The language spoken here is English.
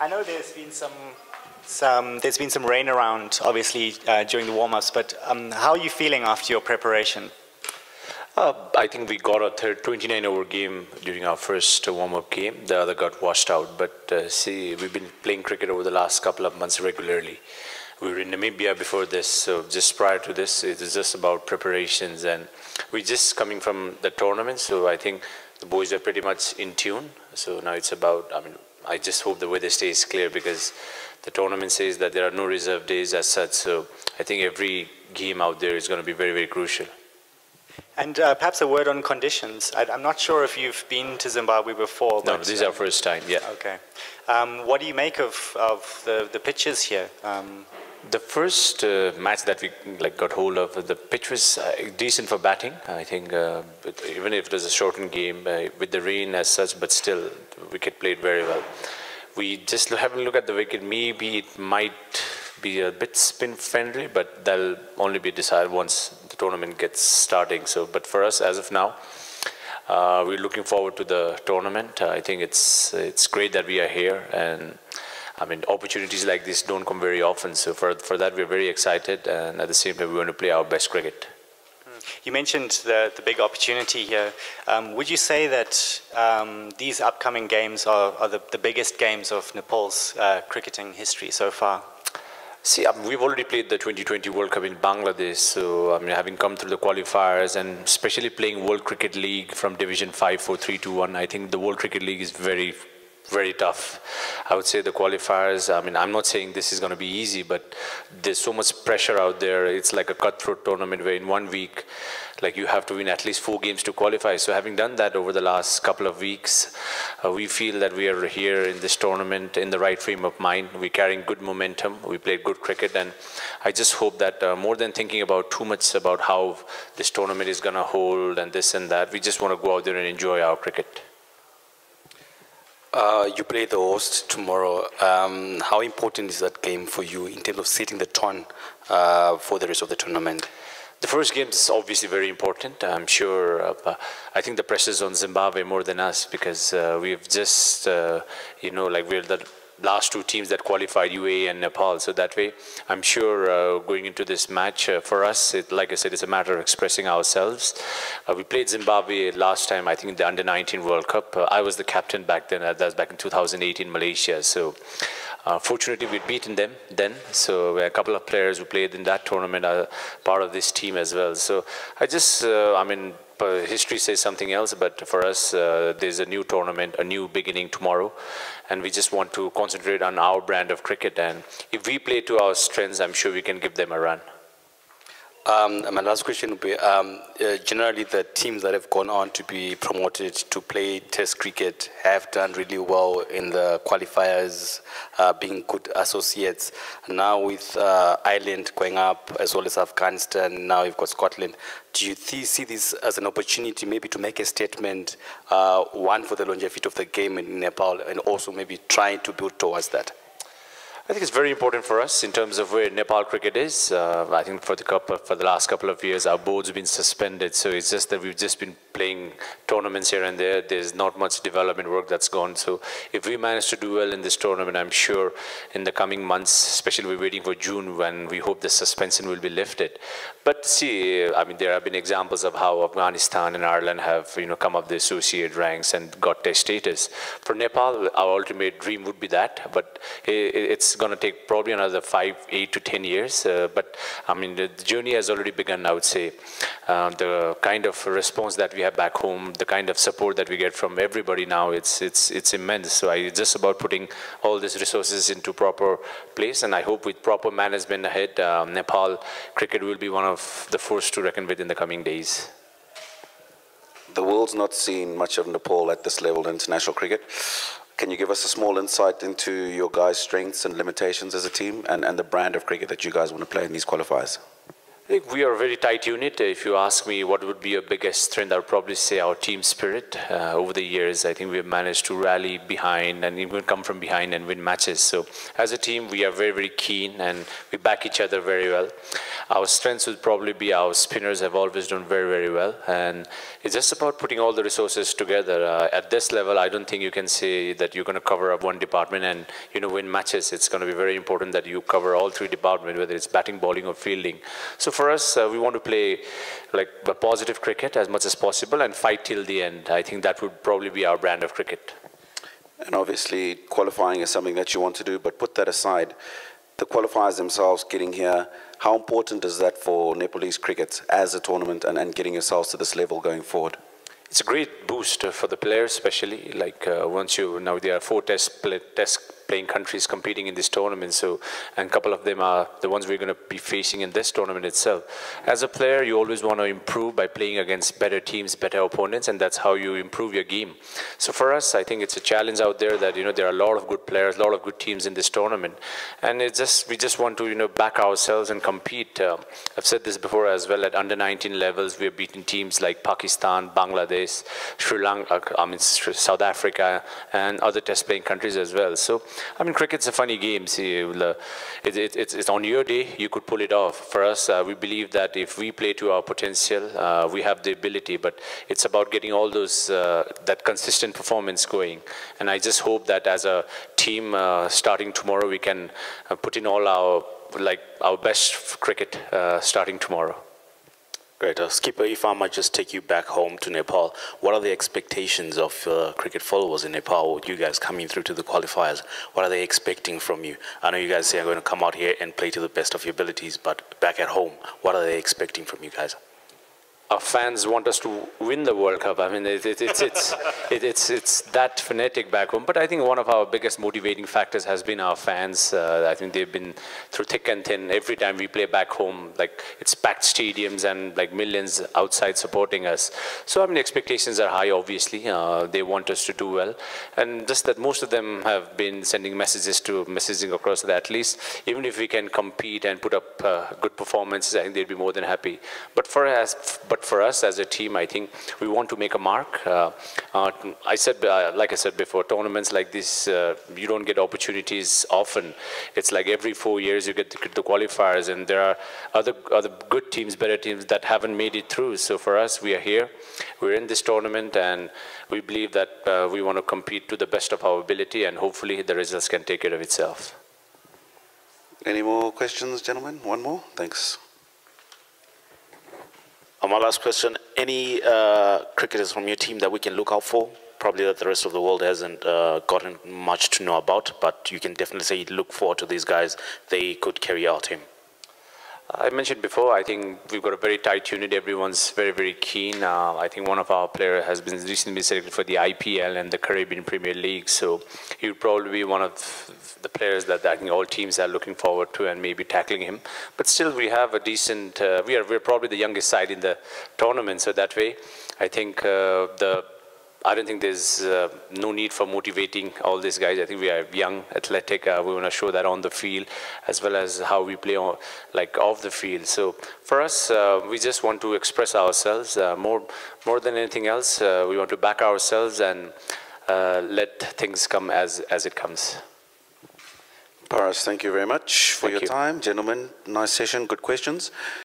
I know there's been some rain around, obviously, during the warm-ups, but how are you feeling after your preparation? I think we got a 29-over game during our first warm-up game. The other got washed out, but we've been playing cricket over the last couple of months regularly. We were in Namibia before this, so just prior to this, it was just about preparations, and we're just coming from the tournament, so I think the boys are pretty much in tune. So now it's about, I just hope the weather stays clear, because the tournament says that there are no reserve days as such, so I think every game out there is going to be very, very crucial. And perhaps a word on conditions. I'm not sure if you've been to Zimbabwe before. No, this is our first time, yeah. Okay. What do you make of the pitches here? The first match that we got hold of, the pitch was decent for batting. I think even if it was a shortened game, with the rain as such, but still, the wicket played very well. We just have a look at the wicket. Maybe it might be a bit spin friendly, but that'll only be decided once the tournament gets starting. So, but for us, as of now, we're looking forward to the tournament. I think it's great that we are here, and opportunities like this don't come very often. So for that, we're very excited, and at the same time, we want to play our best cricket. You mentioned the big opportunity here. Would you say that these upcoming games are the biggest games of Nepal's cricketing history so far? See, we've already played the 2020 World Cup in Bangladesh, so having come through the qualifiers and especially playing World Cricket League from Division 5, 4, 3, 2, 1, I think the World Cricket League is very, very tough. I would say the qualifiers, I'm not saying this is going to be easy, but there's so much pressure out there. It's like a cutthroat tournament where in 1 week, you have to win at least 4 games to qualify. So having done that over the last couple of weeks, we feel that we are here in this tournament in the right frame of mind. We're carrying good momentum. We played good cricket, and I just hope that more than thinking about too much about how this tournament is going to hold and this and that, we just want to go out there and enjoy our cricket. You play the host tomorrow. How important is that game for you in terms of setting the tone for the rest of the tournament? The first game is obviously very important. I'm sure, I think the pressure is on Zimbabwe more than us, because we've just, we're the last 2 teams that qualified, UAE and Nepal. So that way, I'm sure going into this match, for us, like I said, it's a matter of expressing ourselves. We played Zimbabwe last time, I think, in the Under-19 World Cup. I was the captain back then. That was back in 2008 in Malaysia. So fortunately, we'd beaten them then. So a couple of players who played in that tournament are part of this team as well. So I just, history says something else, but for us, there's a new tournament, a new beginning tomorrow, and we just want to concentrate on our brand of cricket. And if we play to our strengths, I'm sure we can give them a run. My last question would be, generally the teams that have gone on to be promoted to play Test cricket have done really well in the qualifiers, being good associates. Now with Ireland going up, as well as Afghanistan, now you've got Scotland. Do you see this as an opportunity maybe to make a statement, one for the longevity of the game in Nepal, and also maybe trying to build towards that? I think it's very important for us in terms of where Nepal cricket is. I think for the last couple of years, our board's have been suspended. So it's just that we've just been playing tournaments here and there. There's not much development work that's gone. So if we manage to do well in this tournament, I'm sure in the coming months, especially we're waiting for June when we hope the suspension will be lifted. But see, there have been examples of how Afghanistan and Ireland have, come up the associate ranks and got Test status. For Nepal, our ultimate dream would be that, but it's going to take probably another 8 to 10 years. But the journey has already begun, I would say. The kind of response that we have back home, the kind of support that we get from everybody now, it's immense. So it's just about putting all these resources into proper place, and I hope with proper management ahead, Nepal cricket will be one of the force to reckon with in the coming days. The world's not seen much of Nepal at this level in international cricket. Can you give us a small insight into your guys' strengths and limitations as a team, and the brand of cricket that you guys want to play in these qualifiers? I think we are a very tight unit. If you ask me what would be your biggest strength, I would probably say our team spirit. Over the years, I think we have managed to rally behind and even come from behind and win matches. So as a team, we are very, very keen and we back each other very well. Our strengths would probably be our spinners have always done very, very well. And it's just about putting all the resources together. At this level, I don't think you can say that you're going to cover up one department and, win matches. It's going to be very important that you cover all three departments, whether it's batting, bowling, or fielding. So for us, we want to play like a positive cricket as much as possible and fight till the end. I think that would probably be our brand of cricket. And obviously, qualifying is something that you want to do, but put that aside. The qualifiers themselves getting here, how important is that for Nepalese cricket as a tournament and getting yourselves to this level going forward? It's a great boost for the players, especially like now there are 4 test playing countries competing in this tournament, and a couple of them are the ones we're going to be facing in this tournament itself. As a player, you always want to improve by playing against better teams, better opponents, and that's how you improve your game. So for us, I think it's a challenge out there that there are a lot of good players, a lot of good teams in this tournament, and we just want to back ourselves and compete. I've said this before as well. At under 19 levels, we have beaten teams like Pakistan, Bangladesh, Sri Lanka, South Africa, and other test playing countries as well. So cricket's a funny game. See, it's on your day, you could pull it off. For us, we believe that if we play to our potential, we have the ability, but it's about getting all those, that consistent performance going. And I just hope that as a team, starting tomorrow, we can put in all our best cricket starting tomorrow. Great. Skipper, if I might just take you back home to Nepal, what are the expectations of cricket followers in Nepal with you guys coming through to the qualifiers? What are they expecting from you? I know you guys say I'm going to come out here and play to the best of your abilities, but back at home, what are they expecting from you guys? Our fans want us to win the World Cup. It's that fanatic back home. But I think one of our biggest motivating factors has been our fans. I think they've been through thick and thin. Every time we play back home, it's packed stadiums and millions outside supporting us. So expectations are high. Obviously, they want us to do well, and just that most of them have been sending messaging across that at least even if we can compete and put up good performances, I think they'd be more than happy. But for us as a team, I think we want to make a mark. Like I said before, tournaments like this, you don't get opportunities often. It's like every 4 years you get the qualifiers, and there are other good teams, better teams that haven't made it through. So for us, we are here, we're in this tournament, and we believe that we want to compete to the best of our ability, and hopefully the results can take care of itself. Any more questions, gentlemen? One more? Thanks. My last question, any cricketers from your team that we can look out for? Probably that the rest of the world hasn't gotten much to know about, but you can definitely say look forward to these guys. They could carry our team. I mentioned before, I think we've got a very tight unit. Everyone's very, very keen. I think one of our players has been recently selected for the IPL and the Caribbean Premier League. So he would probably be one of the players that I think all teams are looking forward to and maybe tackling him. But still, we have a decent, we're probably the youngest side in the tournament. So that way, I think I don't think there's no need for motivating all these guys. I think we are young, athletic. We want to show that on the field as well as how we play off the field. So for us, we just want to express ourselves more than anything else. We want to back ourselves and let things come as it comes. Paras, thank you very much for your time. Gentlemen, nice session, good questions.